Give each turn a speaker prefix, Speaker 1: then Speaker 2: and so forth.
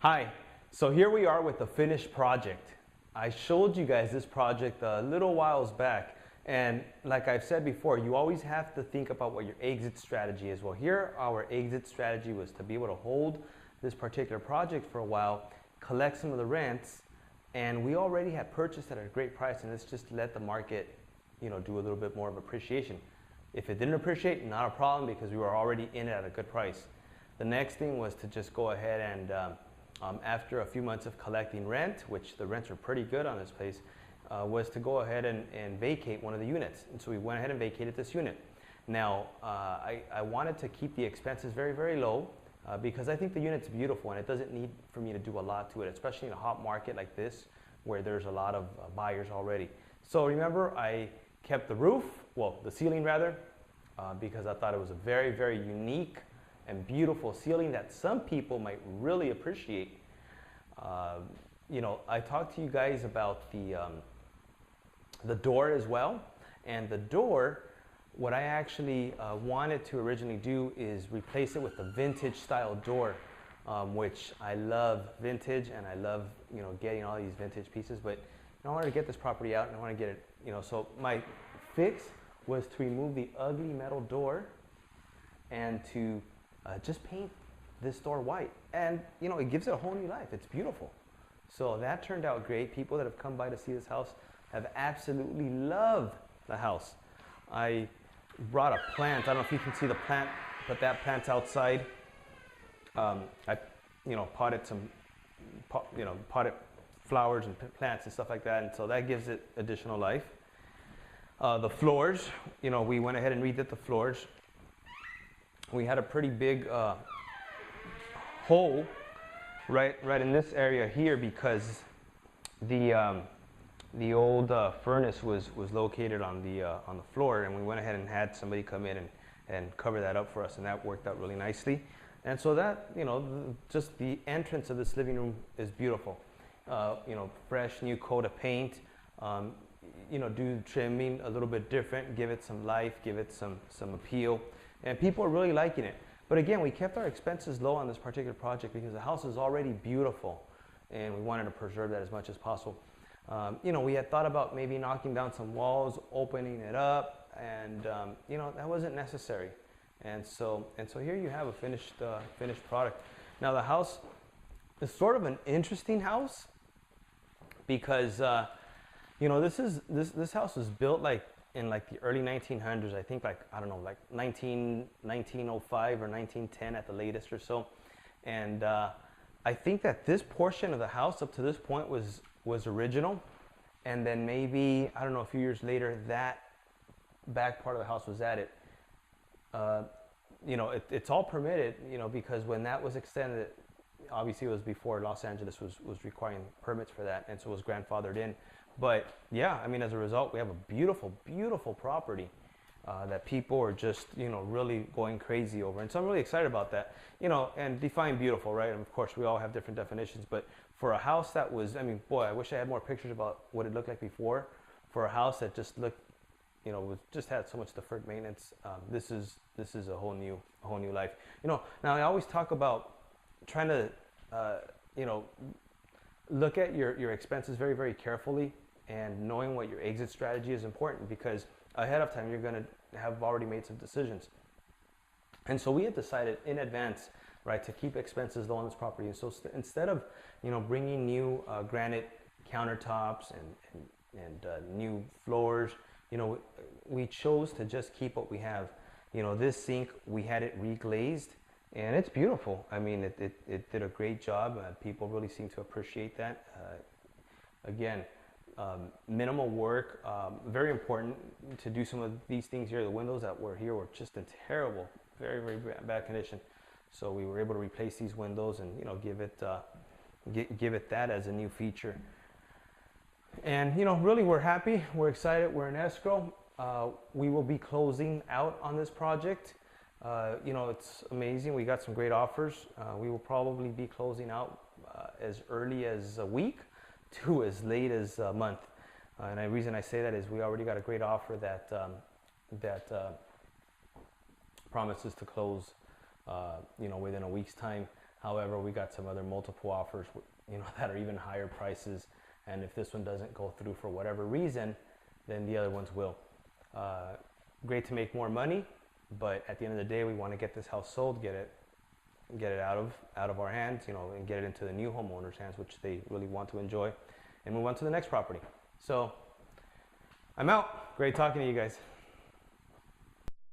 Speaker 1: Hi, so here we are with the finished project. I showed you guys this project a little whiles back, and like I've said before, you always have to think about what your exit strategy is. Well, here our exit strategy was to be able to hold this particular project for a while, collect some of the rents, and we already had purchased it at a great price, and let's just let the market, do a little bit more of appreciation. If it didn't appreciate, not a problem, because we were already in it at a good price. The next thing was to just go ahead and after a few months of collecting rent, which the rents were pretty good on this place, was to go ahead and vacate one of the units. And so we went ahead and vacated this unit. Now, I wanted to keep the expenses very, very low because I think the unit's beautiful and it doesn't need for me to do a lot to it, especially in a hot market like this where there's a lot of buyers already. So remember, I kept the roof, well, the ceiling rather, because I thought it was a very, very unique and beautiful ceiling that some people might really appreciate. I talked to you guys about the door as well, and the door, what I actually wanted to originally do is replace it with a vintage style door, which I love vintage and I love getting all these vintage pieces, but I wanted to get this property out and I want to get it, so my fix was to remove the ugly metal door and to just paint this door white, and it gives it a whole new life. It's beautiful. So that turned out great. People that have come by to see this house have absolutely loved the house. I brought a plant. I don't know if you can see the plant, but that plant's outside. I potted some potted flowers and plants and stuff like that, and so that gives it additional life. The floors, we went ahead and redid the floors. We had a pretty big hole right in this area here because the old furnace was located on the floor, and we went ahead and had somebody come in and cover that up for us, and that worked out really nicely. And so that just the entrance of this living room is beautiful. Fresh new coat of paint. Do trimming a little bit different, give it some life, give it some appeal. And people are really liking it. But again, we kept our expenses low on this particular project because the house is already beautiful and we wanted to preserve that as much as possible. We had thought about maybe knocking down some walls, opening it up, and that wasn't necessary. And so here you have a finished product. Now the house is sort of an interesting house because this house was built in the early 1900s, I think like 1905 or 1910 at the latest or so. And I think that this portion of the house up to this point was original. And then maybe, I don't know, a few years later, that back part of the house was added. It's all permitted, because when that was extended, obviously it was before Los Angeles was requiring permits for that, and so it was grandfathered in. But yeah, as a result, we have a beautiful, beautiful property that people are just, really going crazy over. And so I'm really excited about that, and define beautiful, right? And of course, we all have different definitions. But for a house that was, boy, I wish I had more pictures about what it looked like before. For a house that just looked, just had so much deferred maintenance, this is a whole new life. Now I always talk about trying to, look at your expenses very, very carefully. And knowing what your exit strategy is important because ahead of time you're going to have already made some decisions. And so we had decided in advance, right, to keep expenses low on this property. And so instead of bringing new granite countertops and new floors, we chose to just keep what we have. This sink, we had it reglazed, and it's beautiful. It did a great job. People really seem to appreciate that. Again, minimal work, very important to do some of these things here. The windows that were here were just in terrible, very, very bad condition. So we were able to replace these windows and give it that as a new feature. And really we're happy, we're excited, we're in escrow. We will be closing out on this project. It's amazing. We got some great offers. We will probably be closing out as early as a week to as late as a month. And the reason I say that is we already got a great offer that promises to close within a week's time. However, we got some other multiple offers, that are even higher prices. And if this one doesn't go through for whatever reason, then the other ones will. Great to make more money, but at the end of the day, we want to get this house sold, get it out of our hands, and get it into the new homeowner's hands, which they really want to enjoy, and move on to the next property. So I'm out. Great talking to you guys.